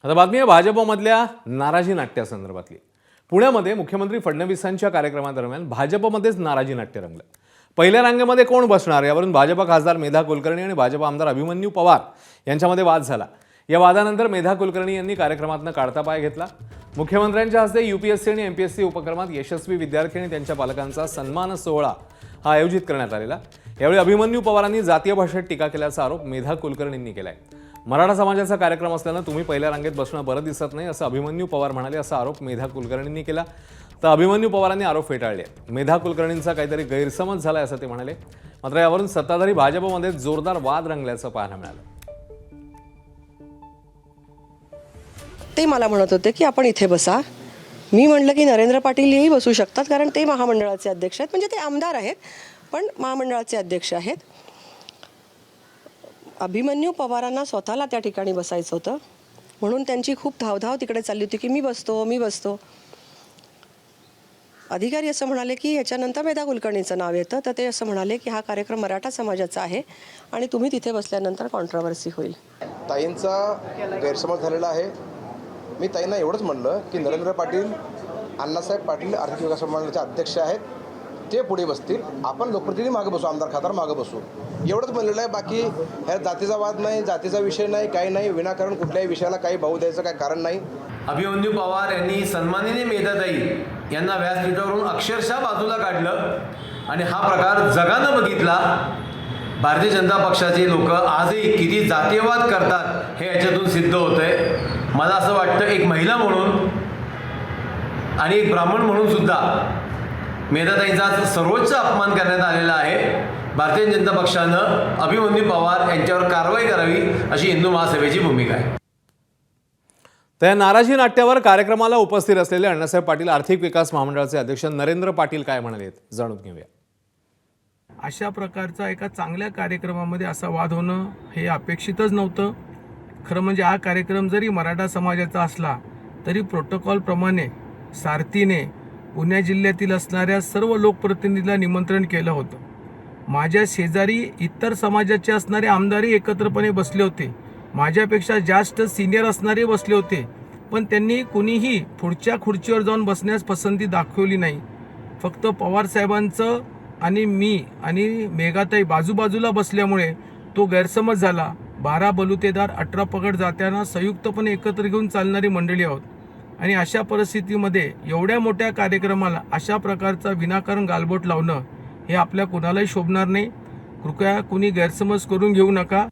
आता बातमी आहे भाजपमधल्या नाराजी नाट्यासंदर्भातली। पुण्यामध्ये मुख्यमंत्री फडणवीसांच्या कार्यक्रमादरम्यान भाजपमध्येच नाराजी नाट्य रंगलं। पहिल्या रांगेमध्ये कोण बसणार यावरून भाजप खासदार मेधा कुलकर्णी आणि भाजप आमदार अभिमन्यू पवार यांच्यामध्ये वाद झाला। या वादानंतर मेधा कुलकर्णी यांनी कार्यक्रमातून काढता पाय घेतला। मुख्यमंत्र्यांच्या हस्ते यूपीएससी आणि एमपीएससी उपक्रमात यशस्वी विद्यार्थी आणि त्यांच्या पालकांचा सन्मान सोहळा हा आयोजित करण्यात आलेला। यावेळी अभिमन्यू पवारांनी जातीय भाषेत टीका केल्याचा आरोप मेधा कुलकर्णींनी केलाय। मराठा समाजाचा कार्यक्रम असल्याने तुम्ही पहिल्या रांगेत बसणं बरं दिसत नाही असं अभिमन्यू पवार म्हणाले। असा आरोप मेधा कुलकर्णींनी केला तर अभिमन्यू पवारांनी आरोप फेटाळले। मेधा कुलकर्णींचा काहीतरी गैरसमज झालाय असं ते म्हणाले। मात्र यावरून सत्ताधारी भाजपमध्ये जोरदार वाद रंगल्याचं पाहायला मिळालं। ते मला म्हणत होते की आपण इथे बसा। मी म्हटलं की नरेंद्र पाटील हेही बसू शकतात कारण ते महामंडळाचे अध्यक्ष आहेत, म्हणजे ते आमदार आहेत पण महामंडळाचे अध्यक्ष आहेत। अभिमन्यू पवारांना स्वतःला त्या ठिकाणी बसायचं होतं म्हणून त्यांची खूप धावधाव तिकडे चालली होती की मी बसतो। अधिकारी असं म्हणाले की ह्याच्यानंतर मेधा कुलकर्णीचं नाव येतं, तर ते असं म्हणाले की हा कार्यक्रम मराठा समाजाचा आहे आणि तुम्ही तिथे बसल्यानंतर कॉन्ट्रोवर्सी होईल। ताईंचा गैरसमज झालेला आहे। मी ताईंना एवढंच म्हणलं की नरेंद्र पाटील, अण्णासाहेब पाटील आर्थिक विकास मंडळाचे अध्यक्ष आहेत, ते पुढे बसतील, आपण लोकप्रतिनिधी मागे बसू, आमदार खासदार मागे बसू, एवढंच म्हणलेलं आहे। बाकी ह्या जातीचा वाद नाही, जातीचा विषय नाही, काही नाही, विनाकारण कुठल्याही विषयाला काही भाव द्यायचं काही कारण नाही। अभिमन्यू पवार यांनी सन्माननीय मेधाताई यांना व्यासपीठावरून अक्षरशः बाजूला काढलं आणि हा प्रकार जगानं बघितला। भारतीय जनता पक्षाचे लोक आजही किती जातीयवाद करतात हे याच्यातून सिद्ध होतंय। मला असं वाटतं एक महिला म्हणून आणि एक ब्राह्मण म्हणून सुद्धा मेधाताईंचा सर्वोच्च अपमान करण्यात आलेला आहे। भारतीय जनता पक्षानं अभिमन्यू पवार यांच्यावर कारवाई करावी अशी हिंदू महासभेची भूमिका आहे। त्या नाराजी नाट्यावर कार्यक्रमाला उपस्थित असलेले अण्णासाहेब पाटील आर्थिक विकास महामंडळाचे अध्यक्ष नरेंद्र पाटील काय म्हणाले जाणून घेऊया। अशा प्रकारचा एका चांगल्या कार्यक्रमामध्ये असा वाद होणं हे अपेक्षितच नव्हतं। खरं म्हणजे हा कार्यक्रम जरी मराठा समाजाचा असला तरी प्रोटोकॉलप्रमाणे सारथीने पुणे जिल्ह्यातील असणाऱ्या सर्व लोकप्रतिनिधींना निमंत्रण केलं होतं। माझ्या शेजारी इतर समाजाचे असणारे आमदारही एकत्रपणे बसले होते, माझ्यापेक्षा जास्त सिनियर असणारे बसले होते, पण त्यांनी कुणीही पुढच्या खुर्चीवर जाऊन बसण्यास पसंती दाखवली नाही। फक्त पवार साहेबांचं आणि मी आणि मेघाताई बाजूबाजूला बसल्यामुळे तो गैरसमज झाला। 12 बलुतेदार 18 पगड जात्यांना संयुक्तपणे एकत्र घेऊन चालणारी मंडळी आहोत आणि अशा परिस्थितीमध्ये एवढ्या मोठ्या कार्यक्रमाला अशा प्रकारचा विनाकारण गालबोट लावणं हे आपल्या कुणालाही शोभणार नाही। कृपया कुणी गैरसमज करून घेऊ नका।